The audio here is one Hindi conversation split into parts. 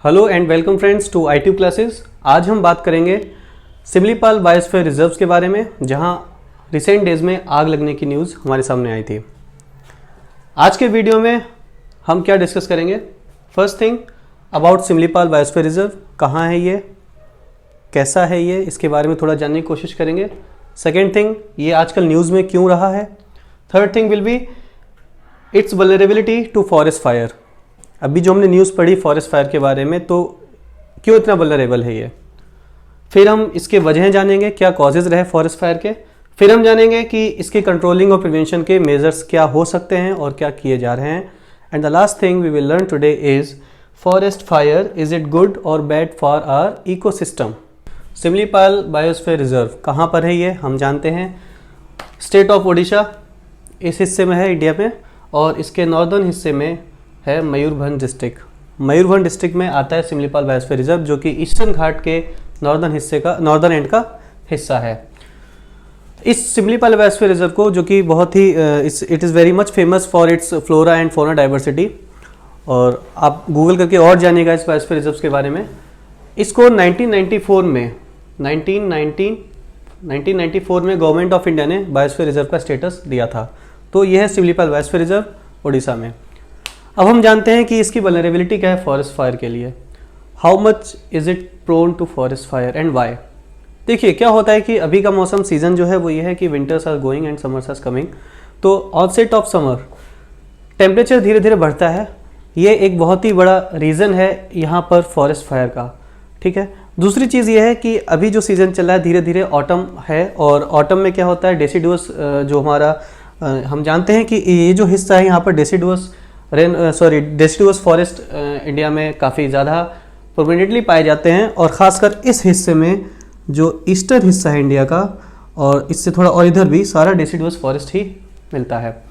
Hello and welcome friends to ITU classes. आज हम बात करेंगे सिमलीपाल बायोस्फीयर रिजर्व्स के बारे में, जहां रिसेंट डेज में आग लगने की न्यूज़ हमारे सामने आई थी। आज के वीडियो में हम क्या डिस्कस करेंगे? First thing about Similipal biosphere reserve, कहाँ है ये, कैसा है ये, इसके बारे में थोड़ा जानने की कोशिश करेंगे। सेकेंड थिंग, ये आजकल न्यूज़ में क्यों रहा है। Third thing will be its vulnerability to forest fire. अभी जो हमने न्यूज़ पढ़ी फॉरेस्ट फायर के बारे में, तो क्यों इतना वल्नरेबल है ये। फिर हम इसके वजह जानेंगे, क्या कॉजेज रहे फॉरेस्ट फायर के। फिर हम जानेंगे कि इसके कंट्रोलिंग और प्रिवेंशन के मेजर्स क्या हो सकते हैं और क्या किए जा रहे हैं। And the last thing we will learn today is forest fire, is it good or bad for our ecosystem. Similipal biosphere reserve कहाँ पर है ये हम जानते हैं। स्टेट ऑफ ओडिशा इस हिस्से में है इंडिया में, और इसके नॉर्दर्न हिस्से में है मयूरभंज डिस्ट्रिक्ट। मयूरभंज डिस्ट्रिक्ट में आता है सिमलीपाल बायोस्फीयर रिजर्व, जो कि ईस्टर्न घाट के नॉर्दर्न एंड का हिस्सा है। इस सिमलीपाल बायोस्फीयर रिजर्व को, जो कि बहुत ही it is very much famous for its flora and fauna diversity, और आप गूगल करके और जानिएगा इस बायोस्फीयर रिजर्व के बारे में। इसको 1994 में गवर्नमेंट ऑफ इंडिया ने बायोस्फीयर रिजर्व का स्टेटस दिया था। तो यह है सिमलीपाल बायोस्फीयर रिजर्व उड़ीसा में। अब हम जानते हैं कि इसकी वल्नरेबिलिटी क्या है फॉरेस्ट फायर के लिए। How much is it prone to forest fire and why. देखिए क्या होता है कि अभी का मौसम सीजन जो है वो ये है कि winters are going and summers are coming. तो ऑनसेट ऑफ समर टेम्परेचर धीरे धीरे बढ़ता है। ये एक बहुत ही बड़ा रीज़न है यहाँ पर फॉरेस्ट फायर का। ठीक है, दूसरी चीज़ ये है कि अभी जो सीज़न चल रहा है धीरे धीरे ऑटम है, और ऑटम में क्या होता है, डेसिडुअस जो हमारा हम जानते हैं कि ये जो हिस्सा है यहाँ पर डेसिडुअस फॉरेस्ट इंडिया में काफ़ी ज़्यादा प्रोमिनेंटली पाए जाते हैं, और ख़ासकर इस हिस्से में जो ईस्टर्न हिस्सा है इंडिया का, और इससे थोड़ा और इधर भी सारा डेसिडुअस फॉरेस्ट ही मिलता है।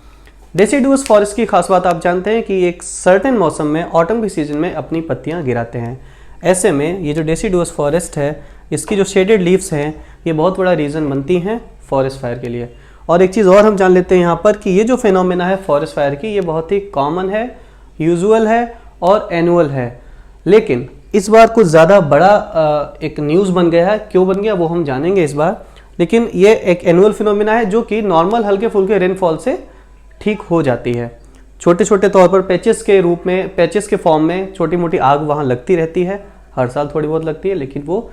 डेसिडुअस फॉरेस्ट की खास बात आप जानते हैं कि एक सर्टेन मौसम में ऑटम के सीजन में अपनी पत्तियां गिराते हैं। ऐसे में ये जो डेसिडुअस फॉरेस्ट है, इसकी जो शेडेड लीव्स हैं, ये बहुत बड़ा रीज़न बनती हैं फॉरेस्ट फायर के लिए। और एक चीज़ और हम जान लेते हैं यहाँ पर कि ये जो फिनोमेना है फॉरेस्ट फायर की, ये बहुत ही कॉमन है, यूजुअल है और एनुअल है। लेकिन इस बार कुछ ज़्यादा बड़ा एक न्यूज़ बन गया है। क्यों बन गया वो हम जानेंगे इस बार। लेकिन ये एक एनुअल फिनोमेना है जो कि नॉर्मल हल्के फुल्के रेनफॉल से ठीक हो जाती है। छोटे छोटे तौर पर पैचेस के रूप में, पैचेस के फॉर्म में छोटी मोटी आग वहाँ लगती रहती है, हर साल थोड़ी बहुत लगती है, लेकिन वो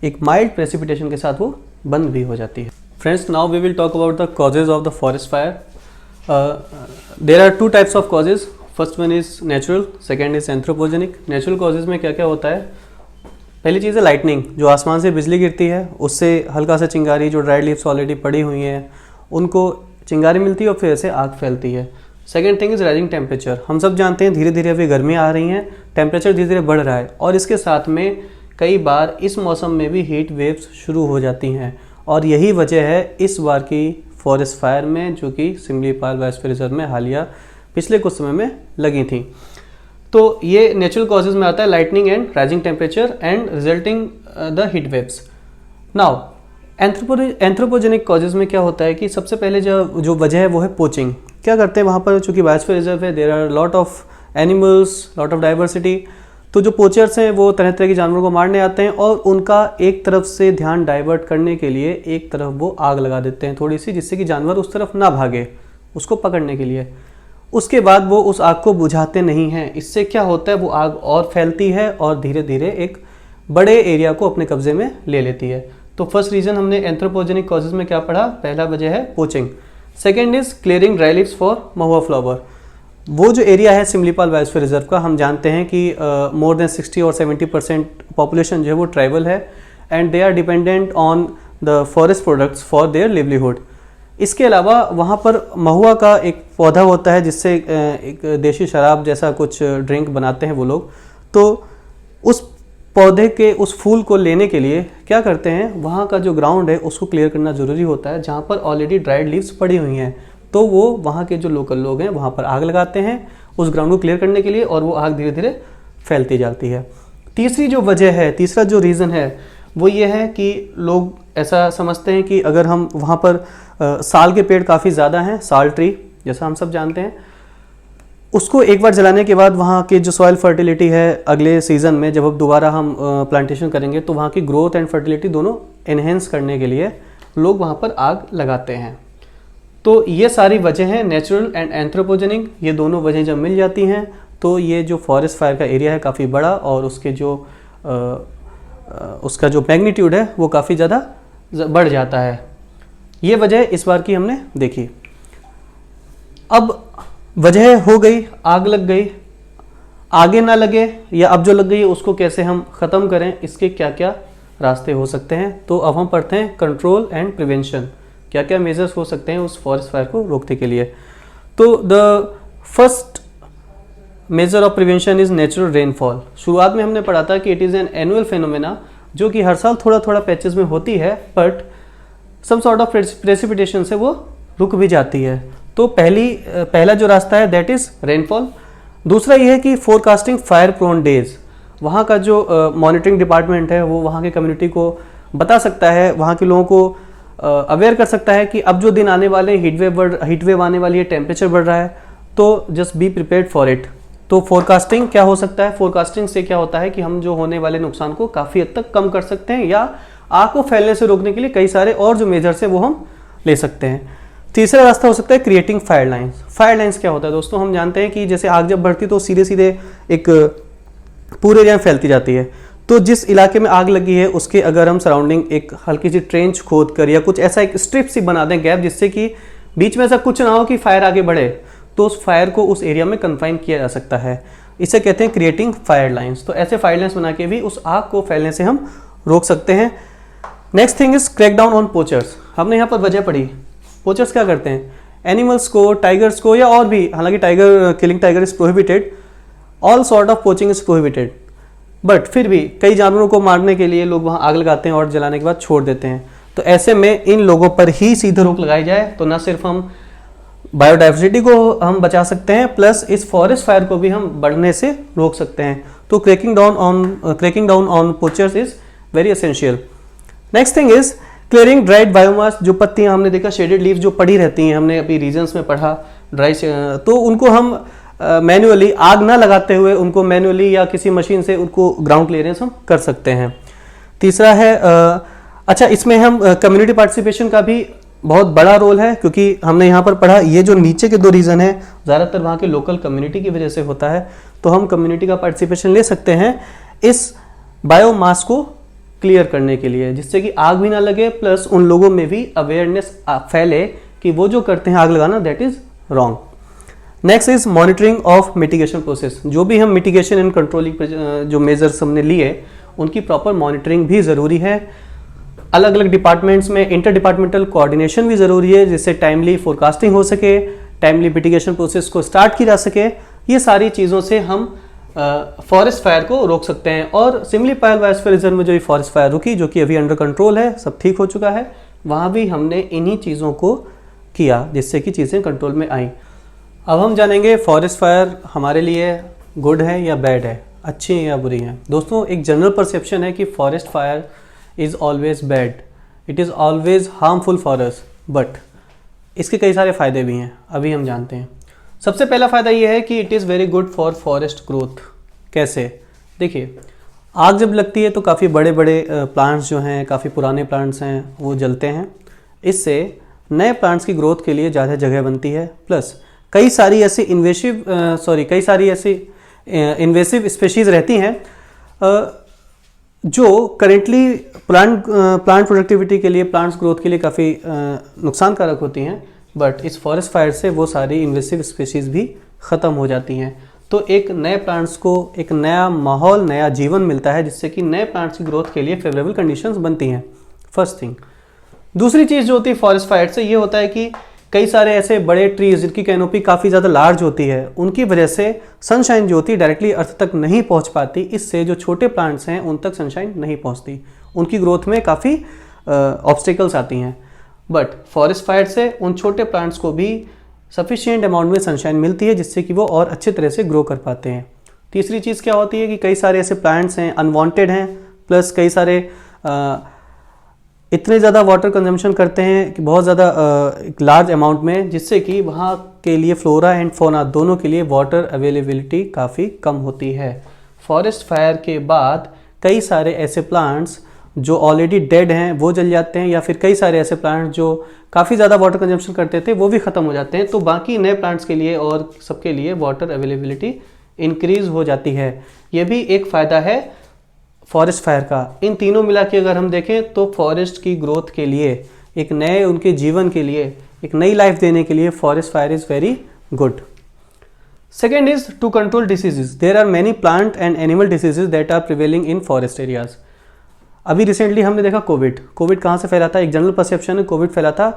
एक माइल्ड प्रेसिपिटेशन के साथ वो बंद भी हो जाती है। Friends, now we will talk about the causes of the forest fire. There are two types of causes. First one is natural, second is anthropogenic. Natural causes में क्या क्या होता है? पहली चीज़ है लाइटनिंग, जो आसमान से बिजली गिरती है, उससे हल्का सा चिंगारी, जो ड्राइड लीव्स ऑलरेडी पड़ी हुई हैं उनको चिंगारी मिलती है और फिर ऐसे आग फैलती है। Second thing is rising temperature. हम सब जानते हैं धीरे धीरे अभी गर्मियाँ आ रही हैं, टेम्परेचर धीरे धीरे बढ़ रहा है, और इसके साथ में कई बार इस मौसम में भी हीट वेव्स शुरू हो जाती हैं, और यही वजह है इस बार की फॉरेस्ट फायर में, जो कि सिमलीपाल बायोस्फीयर रिजर्व में हालिया पिछले कुछ समय में लगी थी। तो ये नेचुरल कॉजेज में आता है, lightning and rising temperature and resulting the heat waves. Now anthropogenic causes में क्या होता है कि सबसे पहले जो वजह है वो है पोचिंग। क्या करते हैं वहाँ पर, चूँकि बायोस्फीयर रिजर्व है, there are lot of animals, lot of diversity. तो जो पोचर्स हैं वो तरह तरह के जानवरों को मारने आते हैं, और उनका एक तरफ से ध्यान डाइवर्ट करने के लिए एक तरफ वो आग लगा देते हैं थोड़ी सी, जिससे कि जानवर उस तरफ ना भागे उसको पकड़ने के लिए। उसके बाद वो उस आग को बुझाते नहीं हैं। इससे क्या होता है, वो आग और फैलती है और धीरे धीरे एक बड़े एरिया को अपने कब्जे में ले लेती है। तो फर्स्ट रीज़न हमने एंथ्रोपोजेनिक कॉजेज में क्या पढ़ा, पहला वजह है poaching. Second is clearing dry leaves for Mahua flower. वो जो एरिया है सिमलीपाल बायोस्फीयर रिजर्व का, हम जानते हैं कि मोर देन 60 और 70% पॉपुलेशन जो है वो ट्राइबल है, and they are dependent on the forest products for their livelihood. इसके अलावा वहाँ पर महुआ का एक पौधा होता है, जिससे एक देशी शराब जैसा कुछ ड्रिंक बनाते हैं वो लोग। तो उस पौधे के उस फूल को लेने के लिए क्या करते हैं, वहाँ का जो ग्राउंड है उसको क्लियर करना ज़रूरी होता है, जहाँ पर ऑलरेडी ड्राइड लीव्स पड़ी हुई हैं। तो वो वहाँ के जो लोकल लोग हैं वहाँ पर आग लगाते हैं उस ग्राउंड को क्लियर करने के लिए, और वो आग धीरे धीरे फैलती जाती है। तीसरी जो वजह है, तीसरा जो रीज़न है वो ये है कि लोग ऐसा समझते हैं कि अगर हम वहाँ पर साल के पेड़ काफ़ी ज़्यादा हैं, साल ट्री जैसा हम सब जानते हैं, उसको एक बार जलाने के बाद वहाँ की जो सॉइल फर्टिलिटी है अगले सीज़न में जब अब दोबारा हम प्लांटेशन करेंगे तो वहाँ की ग्रोथ एंड फर्टिलिटी दोनों एनहेंस करने के लिए लोग वहाँ पर आग लगाते हैं। तो ये सारी वजह हैं, नेचुरल एंड एंथ्रोपोजेनिक, ये दोनों वजह जब मिल जाती हैं तो ये जो फॉरेस्ट फायर का एरिया है काफ़ी बड़ा और उसके जो उसका जो मैग्नीट्यूड है वो काफ़ी ज़्यादा बढ़ जाता है। ये वजह इस बार की हमने देखी। अब वजह हो गई, आग लग गई, आगे ना लगे या अब जो लग गई है उसको कैसे हम ख़त्म करें, इसके क्या क्या रास्ते हो सकते हैं। तो अब हम पढ़ते हैं कंट्रोल एंड प्रिवेंशन, क्या क्या मेजर्स हो सकते हैं उस फॉरेस्ट फायर को रोकने के लिए। तो the first measure of prevention is natural rainfall. शुरुआत में हमने पढ़ा था कि it is an annual phenomena जो कि हर साल थोड़ा थोड़ा पैचेस में होती है, but some sort of precipitation से वो रुक भी जाती है। तो पहला जो रास्ता है दैट इज़ रेनफॉल। दूसरा ये है कि फोरकास्टिंग फायर प्रोन डेज। वहाँ का जो मॉनिटरिंग डिपार्टमेंट है वो वहाँ के कम्युनिटी को बता सकता है, वहाँ के लोगों को अवेयर कर सकता है कि अब जो दिन आने वाले, हीट वेव आने वाली है, टेम्परेचर बढ़ रहा है, तो just be prepared for it. तो फोरकास्टिंग क्या हो सकता है, फोरकास्टिंग से क्या होता है कि हम जो होने वाले नुकसान को काफ़ी हद तक कम कर सकते हैं या आग को फैलने से रोकने के लिए कई सारे और जो मेजर्स हैं वो हम ले सकते हैं। तीसरा रास्ता हो सकता है creating fire lines. Fire lines क्या होता है दोस्तों, हम जानते हैं कि जैसे आग जब बढ़ती है तो सीधे सीधे एक पूरे एरिया में फैलती जाती है। तो जिस इलाके में आग लगी है उसके अगर हम सराउंडिंग एक हल्की सी ट्रेंच खोद कर या कुछ ऐसा एक स्ट्रिप सी बना दें गैप, जिससे कि बीच में ऐसा कुछ ना हो कि फायर आगे बढ़े, तो उस फायर को उस एरिया में कन्फाइन किया जा सकता है। इसे कहते हैं क्रिएटिंग फायर लाइन्स। तो ऐसे फायर लाइन्स बना के भी उस आग को फैलने से हम रोक सकते हैं। Next thing is crackdown on poachers. हमने यहाँ पर वजह पढ़ी, पोचर्स क्या करते हैं, एनिमल्स को, टाइगर्स को या और भी, हालांकि killing tiger is prohibited, all sort of poaching is prohibited, but फिर भी कई जानवरों को मारने के लिए लोग वहाँ आग लगाते हैं और जलाने के बाद छोड़ देते हैं। तो ऐसे में इन लोगों पर ही सीधे रोक लगाई जाए तो न सिर्फ हम बायोडाइवर्सिटी को हम बचा सकते हैं, प्लस इस फॉरेस्ट फायर को भी हम बढ़ने से रोक सकते हैं। तो cracking down on poachers is very essential. Next thing is clearing dried biomass. जो पत्तियां हमने देखा शेडेड लीव जो पड़ी रहती हैं, हमने अभी रीजन्स में पढ़ा ड्राई, तो उनको हम मैन्युअली आग ना लगाते हुए उनको मैन्युअली या किसी मशीन से उनको ग्राउंड क्लियरेंस हम कर सकते हैं। तीसरा है अच्छा, इसमें हम कम्युनिटी पार्टिसिपेशन का भी बहुत बड़ा रोल है, क्योंकि हमने यहाँ पर पढ़ा ये जो नीचे के दो रीज़न है ज़्यादातर वहाँ के लोकल कम्युनिटी की वजह से होता है। तो हम कम्युनिटी का पार्टिसिपेशन ले सकते हैं इस बायोमास को क्लियर करने के लिए, जिससे कि आग भी ना लगे, प्लस उन लोगों में भी अवेयरनेस फैले कि वो जो करते हैं आग लगाना that is wrong. Next is monitoring of mitigation process. जो भी हम मिटिगेशन एंड कंट्रोलिंग जो मेजर्स हमने लिए उनकी प्रॉपर मॉनिटरिंग भी ज़रूरी है। अलग अलग डिपार्टमेंट्स में इंटर डिपार्टमेंटल कोऑर्डिनेशन भी ज़रूरी है, जिससे टाइमली फोरकास्टिंग हो सके, टाइमली मिटिगेशन प्रोसेस को स्टार्ट की जा सके। ये सारी चीज़ों से हम फॉरेस्ट फायर को रोक सकते हैं। और सिमली पायल बायोस्फीयर रिजर्व में जो ये फॉरेस्ट फायर रुकी, जो कि अभी अंडर कंट्रोल है, सब ठीक हो चुका है, वहाँ भी हमने इन्हीं चीज़ों को किया जिससे कि चीज़ें कंट्रोल में आई। अब हम जानेंगे फॉरेस्ट फायर हमारे लिए गुड है या बैड है, अच्छी है या बुरी है। दोस्तों, एक जनरल परसेप्शन है कि forest fire is always bad, it is always harmful for us, but इसके कई सारे फ़ायदे भी हैं, अभी हम जानते हैं। सबसे पहला फ़ायदा ये है कि it is very good for forest growth. कैसे? देखिए, आग जब लगती है तो काफ़ी बड़े बड़े प्लांट्स जो हैं, काफ़ी पुराने प्लांट्स हैं, वो जलते हैं। इससे नए प्लांट्स की ग्रोथ के लिए ज़्यादा जगह बनती है, प्लस कई सारी ऐसी इन्वेसिव स्पेशीज़ रहती हैं जो करेंटली प्लांट प्रोडक्टिविटी के लिए, प्लांट्स ग्रोथ के लिए काफ़ी नुकसानकारक होती हैं, बट इस फॉरेस्ट फायर से वो सारी इन्वेसिव स्पेशीज़ भी ख़त्म हो जाती हैं। तो एक नए प्लांट्स को एक नया माहौल, नया जीवन मिलता है, जिससे कि नए प्लांट्स की ग्रोथ के लिए फेवरेबल कंडीशंस बनती हैं। First thing. दूसरी चीज़ जो होती है फॉरेस्ट फायर से, ये होता है कि कई सारे ऐसे बड़े ट्रीज जिनकी कैनोपी काफ़ी ज़्यादा लार्ज होती है, उनकी वजह से सनशाइन जो होती है डायरेक्टली अर्थ तक नहीं पहुंच पाती। इससे जो छोटे प्लांट्स हैं उन तक सनशाइन नहीं पहुंचती, उनकी ग्रोथ में काफ़ी ऑब्स्टिकल्स आती हैं। बट फॉरेस्ट फायर से उन छोटे प्लांट्स को भी सफिशिएंट अमाउंट में सनशाइन मिलती है, जिससे कि वो और अच्छे तरह से ग्रो कर पाते हैं। तीसरी चीज़ क्या होती है कि कई सारे ऐसे प्लांट्स हैं अनवांटेड हैं, प्लस कई सारे इतने ज़्यादा वाटर कंजम्पशन करते हैं कि बहुत ज़्यादा एक लार्ज अमाउंट में, जिससे कि वहाँ के लिए, फ्लोरा एंड फौना दोनों के लिए वाटर अवेलेबिलिटी काफ़ी कम होती है। फॉरेस्ट फायर के बाद कई सारे ऐसे प्लांट्स जो ऑलरेडी डेड हैं वो जल जाते हैं, या फिर कई सारे ऐसे प्लांट्स जो काफ़ी ज़्यादा वाटर कंजम्पशन करते थे वो भी ख़त्म हो जाते हैं। तो बाकी नए प्लांट्स के लिए और सबके लिए वाटर अवेलेबिलिटी इंक्रीज़ हो जाती है। ये भी एक फ़ायदा है फॉरेस्ट फायर का। इन तीनों मिला के अगर हम देखें तो फॉरेस्ट की ग्रोथ के लिए, एक नए उनके जीवन के लिए, एक नई लाइफ देने के लिए forest fire is very good. Second is to control diseases. There are many plant and animal diseases that are prevailing in forest areas. अभी रिसेंटली हमने देखा कोविड कहाँ से फैला था? एक जनरल परसेप्शन है कोविड फैला था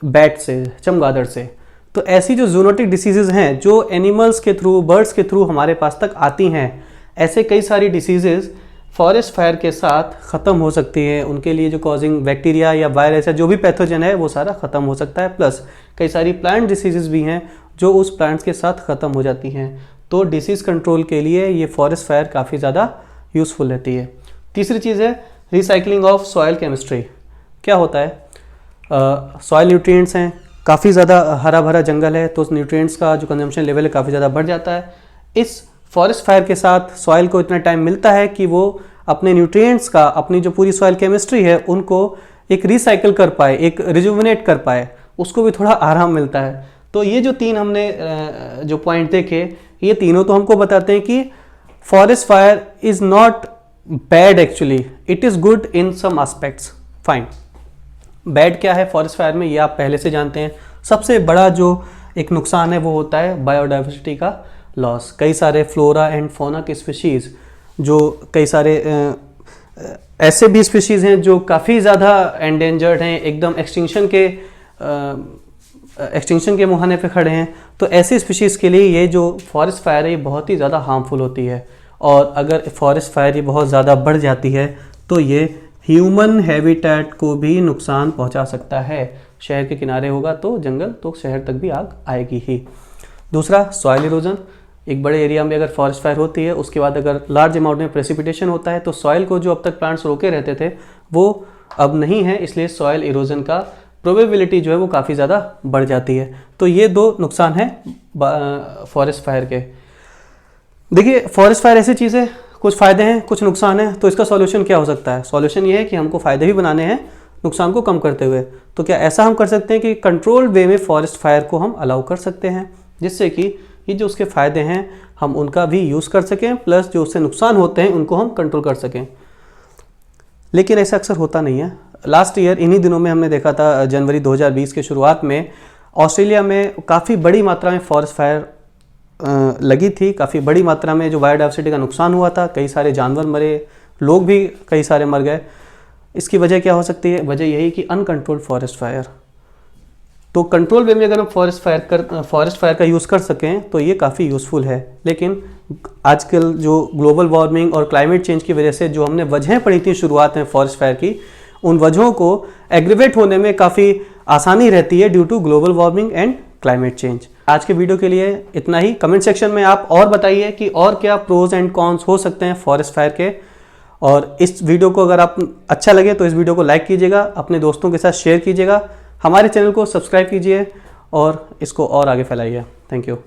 बैट से, चमगादड़ से। तो ऐसी जो जूनोटिक डिसीजेज हैं जो एनिमल्स के थ्रू, बर्ड्स के थ्रू हमारे पास तक आती हैं, ऐसे कई सारी डिसीजेज फॉरेस्ट फायर के साथ ख़त्म हो सकती है। उनके लिए जो कॉजिंग बैक्टीरिया या वायरस या जो भी पैथोजन है वो सारा ख़त्म हो सकता है। प्लस कई सारी प्लांट डिसीजेज भी हैं जो उस प्लांट्स के साथ ख़त्म हो जाती हैं। तो डिसीज़ कंट्रोल के लिए ये फॉरेस्ट फायर काफ़ी ज़्यादा यूज़फुल रहती है। तीसरी चीज़ है रिसाइकलिंग ऑफ सॉयल केमिस्ट्री। क्या होता है? सॉयल न्यूट्रिएंट्स हैं, काफ़ी ज़्यादा हरा भरा जंगल है तो उस न्यूट्रिएंट्स का जो कंजम्पशन लेवल है काफ़ी ज़्यादा बढ़ जाता है। इस फॉरेस्ट फायर के साथ सॉयल को इतना टाइम मिलता है कि वो अपने न्यूट्रिएंट्स का, अपनी जो पूरी सॉयल केमिस्ट्री है उनको एक रिसाइकिल कर पाए, एक रिजुविनेट कर पाए, उसको भी थोड़ा आराम मिलता है। तो ये जो तीन हमने जो पॉइंट देखे, ये तीनों तो हमको बताते हैं कि forest fire is not bad actually, it is good in some aspects. Fine. Bad क्या है फॉरेस्ट फायर में ये आप पहले से जानते हैं। सबसे बड़ा जो एक नुकसान है वो होता है बायोडाइवर्सिटी का लॉस। कई सारे फ्लोरा एंड फौना के स्पीशीज़, जो कई सारे ऐसे भी स्पीशीज़ हैं जो काफ़ी ज़्यादा एंडेंजर्ड हैं, एकदम एक्सटिंक्शन के मुहाने पे खड़े हैं। तो ऐसे स्पीशीज़ के लिए ये जो फॉरेस्ट फायर है ये बहुत ही ज़्यादा हार्मफुल होती है। और अगर फॉरेस्ट फायर ये बहुत ज़्यादा बढ़ जाती है तो ये ह्यूमन हैबिटेट को भी नुकसान पहुंचा सकता है। शहर के किनारे होगा तो जंगल, तो शहर तक भी आग आएगी ही। दूसरा, सॉइल इरोजन। एक बड़े एरिया में अगर फॉरेस्ट फायर होती है उसके बाद अगर लार्ज अमाउंट में प्रेसिपिटेशन होता है तो सॉइल को जो अब तक प्लांट्स रोके रहते थे वो अब नहीं है, इसलिए सॉइल इरोजन का प्रोबेबिलिटी जो है वो काफ़ी ज़्यादा बढ़ जाती है। तो ये दो नुकसान हैं फॉरेस्ट फायर के। देखिए, फॉरेस्ट फायर ऐसी चीज़ है, कुछ फ़ायदे हैं कुछ नुकसान हैं। तो इसका सॉल्यूशन क्या हो सकता है? सॉल्यूशन ये है कि हमको फ़ायदे भी बनाने हैं नुकसान को कम करते हुए। तो क्या ऐसा हम कर सकते हैं कि कंट्रोल्ड वे में फॉरेस्ट फायर को हम अलाउ कर सकते हैं, जिससे कि ये जो उसके फ़ायदे हैं हम उनका भी यूज़ कर सकें, प्लस जो उससे नुकसान होते हैं उनको हम कंट्रोल कर सकें। लेकिन ऐसा अक्सर होता नहीं है। लास्ट ईयर इन्हीं दिनों में हमने देखा था, जनवरी 2020 के शुरुआत में ऑस्ट्रेलिया में काफ़ी बड़ी मात्रा में फॉरेस्ट फायर लगी थी। काफ़ी बड़ी मात्रा में जो बायोडाइवर्सिटी का नुकसान हुआ था, कई सारे जानवर मरे, लोग भी कई सारे मर गए। इसकी वजह क्या हो सकती है? वजह यही कि अनकंट्रोल्ड फॉरेस्ट फायर। तो कंट्रोल वे में अगर हम फॉरेस्ट फायर का यूज़ कर सकें तो ये काफ़ी यूज़फुल है। लेकिन आजकल जो ग्लोबल वार्मिंग और क्लाइमेट चेंज की वजह से जो हमने वजहें पढ़ी थी शुरुआत में फॉरेस्ट फायर की, उन वजहों को एग्रीवेट होने में काफ़ी आसानी रहती है due to global warming and climate change. आज के वीडियो के लिए इतना ही। कमेंट सेक्शन में आप और बताइए कि और क्या प्रोज एंड कॉन्स हो सकते हैं फॉरेस्ट फायर के। और इस वीडियो को अगर आप अच्छा लगे तो इस वीडियो को लाइक कीजिएगा, अपने दोस्तों के साथ शेयर कीजिएगा, हमारे चैनल को सब्सक्राइब कीजिए और इसको और आगे फैलाइए। Thank you.